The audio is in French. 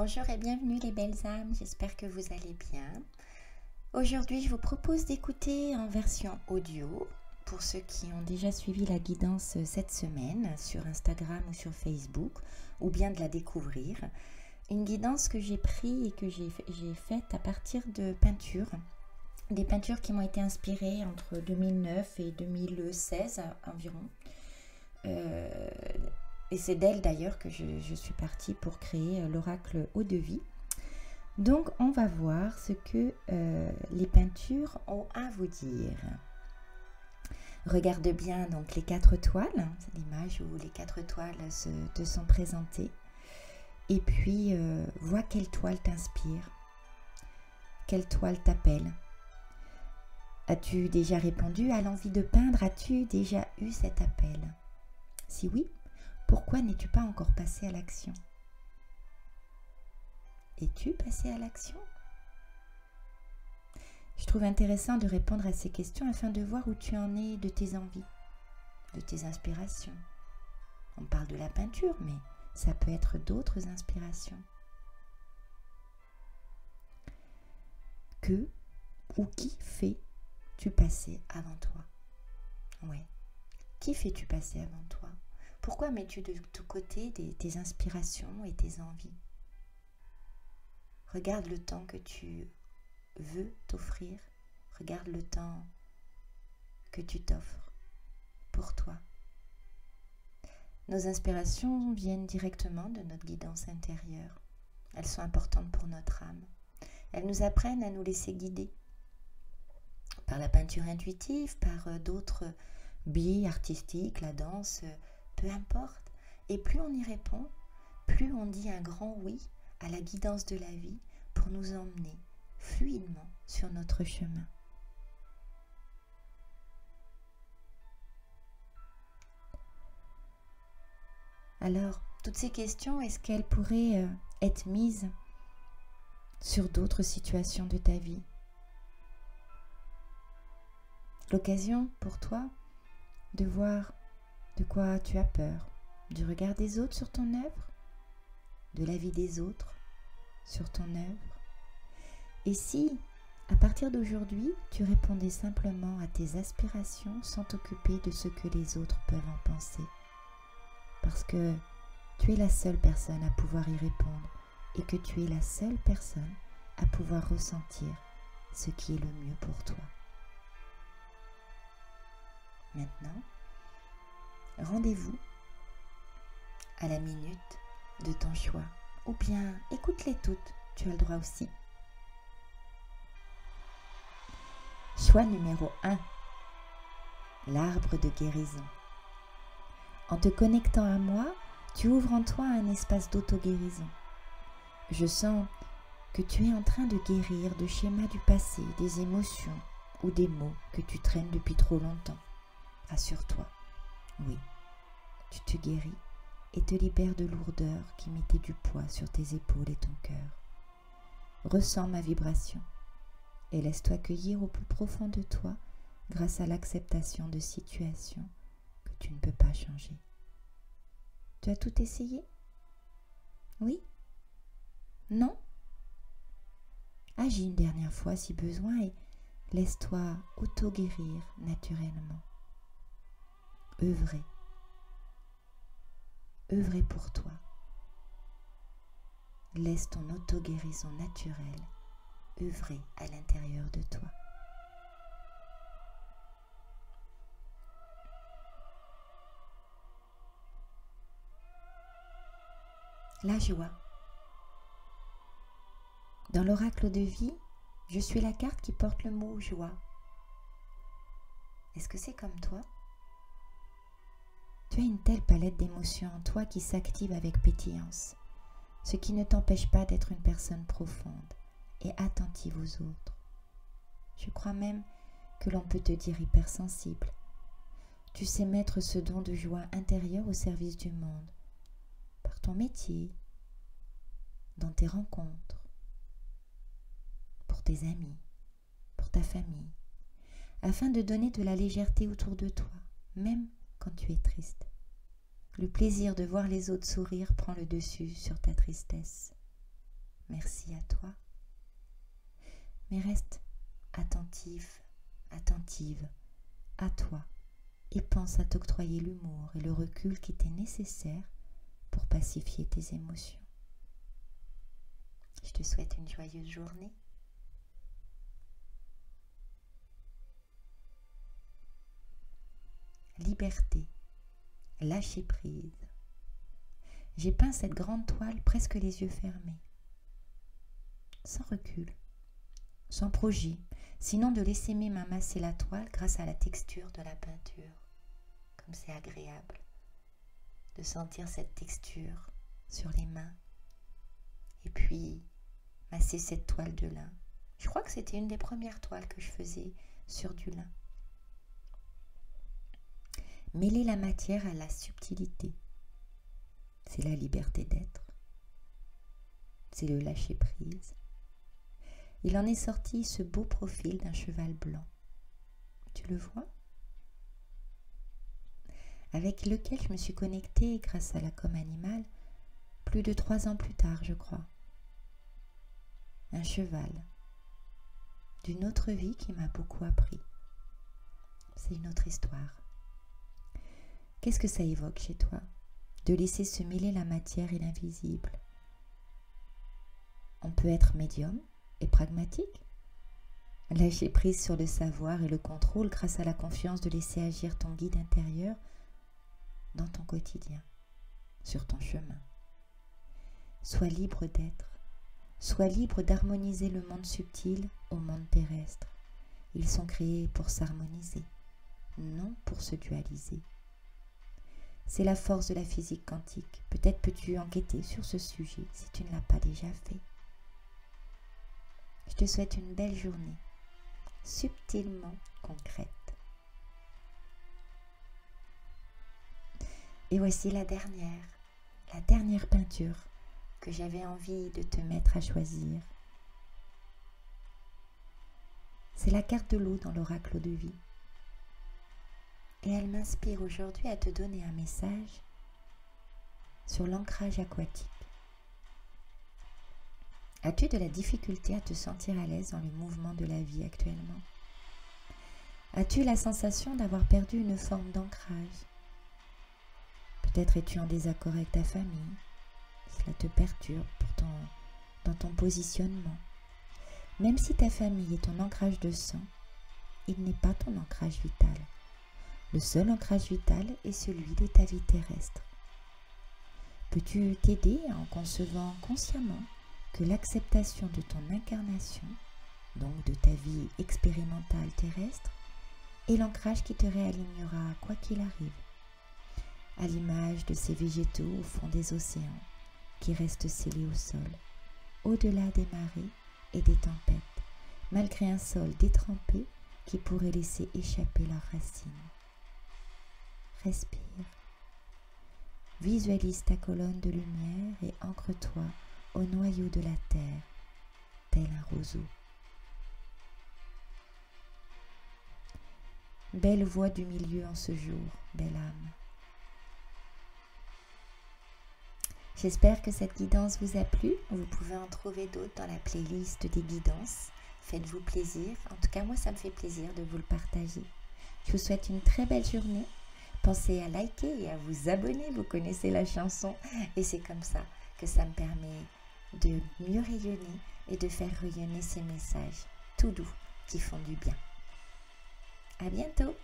Bonjour et bienvenue les belles âmes, j'espère que vous allez bien. Aujourd'hui, je vous propose d'écouter en version audio, pour ceux qui ont déjà suivi la guidance cette semaine sur Instagram ou sur Facebook, ou bien de la découvrir. Une guidance que j'ai prise et que j'ai faite à partir de peintures, des peintures qui m'ont été inspirées entre 2009 et 2016 environ. Et c'est d'elle d'ailleurs que je suis partie pour créer l'oracle Eau de Vie. Donc on va voir ce que les peintures ont à vous dire. Regarde bien donc les 4 toiles, c'est l'image où les 4 toiles te sont présentées. Et puis vois quelle toile t'inspire, quelle toile t'appelle. As-tu déjà répondu à l'envie de peindre? As-tu déjà eu cet appel? Si oui, pourquoi n'es-tu pas encore passé à l'action? Es-tu passé à l'action? Je trouve intéressant de répondre à ces questions afin de voir où tu en es de tes envies, de tes inspirations. On parle de la peinture, mais ça peut être d'autres inspirations. Que ou qui fais-tu passer avant toi? Ouais. Qui fais-tu passer avant toi? Pourquoi mets-tu de côté tes inspirations et tes envies? Regarde le temps que tu veux t'offrir. Regarde le temps que tu t'offres pour toi. Nos inspirations viennent directement de notre guidance intérieure. Elles sont importantes pour notre âme. Elles nous apprennent à nous laisser guider par la peinture intuitive, par d'autres biais artistiques, la danse, peu importe. Et plus on y répond, plus on dit un grand oui à la guidance de la vie pour nous emmener fluidement sur notre chemin. Alors, toutes ces questions, est-ce qu'elles pourraient être mises sur d'autres situations de ta vie? L'occasion pour toi de voir de quoi tu as peur, du regard des autres sur ton œuvre, de la vie des autres sur ton œuvre. Et si, à partir d'aujourd'hui, tu répondais simplement à tes aspirations sans t'occuper de ce que les autres peuvent en penser, parce que tu es la seule personne à pouvoir y répondre et que tu es la seule personne à pouvoir ressentir ce qui est le mieux pour toi. Maintenant, rendez-vous à la minute de ton choix. Ou bien, écoute-les toutes, tu as le droit aussi. Choix numéro 1. L'arbre de guérison. En te connectant à moi, tu ouvres en toi un espace d'auto-guérison. Je sens que tu es en train de guérir de schémas du passé, des émotions ou des mots que tu traînes depuis trop longtemps. Assure-toi, oui, tu te guéris et te libères de lourdeurs qui mettaient du poids sur tes épaules et ton cœur. Ressens ma vibration et laisse-toi cueillir au plus profond de toi grâce à l'acceptation de situations que tu ne peux pas changer. Tu as tout essayé? Oui? Non? Agis une dernière fois si besoin et laisse-toi auto-guérir naturellement. Œuvrer pour toi. Laisse ton auto-guérison naturelle œuvrer à l'intérieur de toi. La joie. Dans l'oracle de vie, je suis la carte qui porte le mot joie. Est-ce que c'est comme toi? Tu as une telle palette d'émotions en toi qui s'active avec pétillance, ce qui ne t'empêche pas d'être une personne profonde et attentive aux autres. Je crois même que l'on peut te dire hypersensible. Tu sais mettre ce don de joie intérieure au service du monde, par ton métier, dans tes rencontres, pour tes amis, pour ta famille, afin de donner de la légèreté autour de toi, même quand tu es triste. Le plaisir de voir les autres sourire prend le dessus sur ta tristesse. merci à toi. Mais reste attentive à toi et pense à t'octroyer l'humour et le recul qui t'est nécessaire pour pacifier tes émotions. Je te souhaite une joyeuse journée. Liberté, lâcher prise. J'ai peint cette grande toile presque les yeux fermés, sans recul, sans projet, sinon de laisser mes mains masser la toile grâce à la texture de la peinture. Comme c'est agréable de sentir cette texture sur les mains et puis masser cette toile de lin. Je crois que c'était une des premières toiles que je faisais sur du lin. Mêler la matière à la subtilité, c'est la liberté d'être, c'est le lâcher prise. Il en est sorti ce beau profil d'un cheval blanc. Tu le vois ? Avec lequel je me suis connectée grâce à la com animale plus de 3 ans plus tard, je crois. Un cheval d'une autre vie qui m'a beaucoup appris. C'est une autre histoire. Qu'est-ce que ça évoque chez toi ? De laisser se mêler la matière et l'invisible. On peut être médium et pragmatique. Lâcher prise sur le savoir et le contrôle grâce à la confiance de laisser agir ton guide intérieur dans ton quotidien, sur ton chemin. Sois libre d'être. Sois libre d'harmoniser le monde subtil au monde terrestre. Ils sont créés pour s'harmoniser, non pour se dualiser. C'est la force de la physique quantique. Peut-être peux-tu enquêter sur ce sujet si tu ne l'as pas déjà fait. Je te souhaite une belle journée, subtilement concrète. Et voici la dernière peinture que j'avais envie de te mettre à choisir. C'est la carte de l'eau dans l'oracle de vie. Et elle m'inspire aujourd'hui à te donner un message sur l'ancrage aquatique. As-tu de la difficulté à te sentir à l'aise dans les mouvements de la vie actuellement ? As-tu la sensation d'avoir perdu une forme d'ancrage ? Peut-être es-tu en désaccord avec ta famille. Cela te perturbe dans ton positionnement. Même si ta famille est ton ancrage de sang, il n'est pas ton ancrage vital. Le seul ancrage vital est celui de ta vie terrestre. Peux-tu t'aider en concevant consciemment que l'acceptation de ton incarnation, donc de ta vie expérimentale terrestre, est l'ancrage qui te réalignera quoi qu'il arrive, à l'image de ces végétaux au fond des océans qui restent scellés au sol, au-delà des marées et des tempêtes, malgré un sol détrempé qui pourrait laisser échapper leurs racines. Respire. Visualise ta colonne de lumière et ancre-toi au noyau de la terre, tel un roseau. Belle voix du milieu en ce jour, belle âme. J'espère que cette guidance vous a plu. Vous pouvez en trouver d'autres dans la playlist des guidances. Faites-vous plaisir. En tout cas, moi, ça me fait plaisir de vous le partager. Je vous souhaite une très belle journée. Pensez à liker et à vous abonner. Vous connaissez la chanson. Et c'est comme ça que ça me permet de mieux rayonner et de faire rayonner ces messages tout doux qui font du bien. À bientôt!